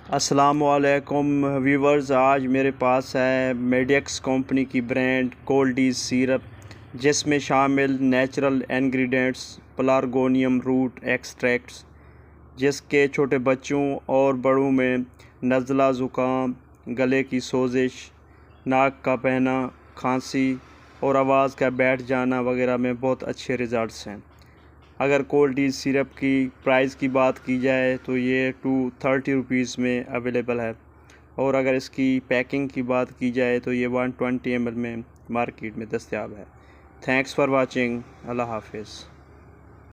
अस्सलामुअलैकुम व्यूवर्स, आज मेरे पास है मेडिक्स कंपनी की ब्रांड कोल्डीज सिरप, जिसमें शामिल natural ingredients pelargonium root extracts, जिसके छोटे बच्चों और बड़ों में नज़ला, ज़ुकाम, गले की सोजिश, नाक का बहना, खांसी और आवाज़ का बैठ जाना वगैरह में बहुत अच्छे रिज़ल्ट्स हैं। अगर कोल्डीज सिरप की प्राइस की बात की जाए तो ये 230 रुपीज़ में अवेलेबल है, और अगर इसकी पैकिंग की बात की जाए तो ये 120 ml में मार्केट में दस्तयाब है। Thanks for watching. अल्लाह हाफिज़।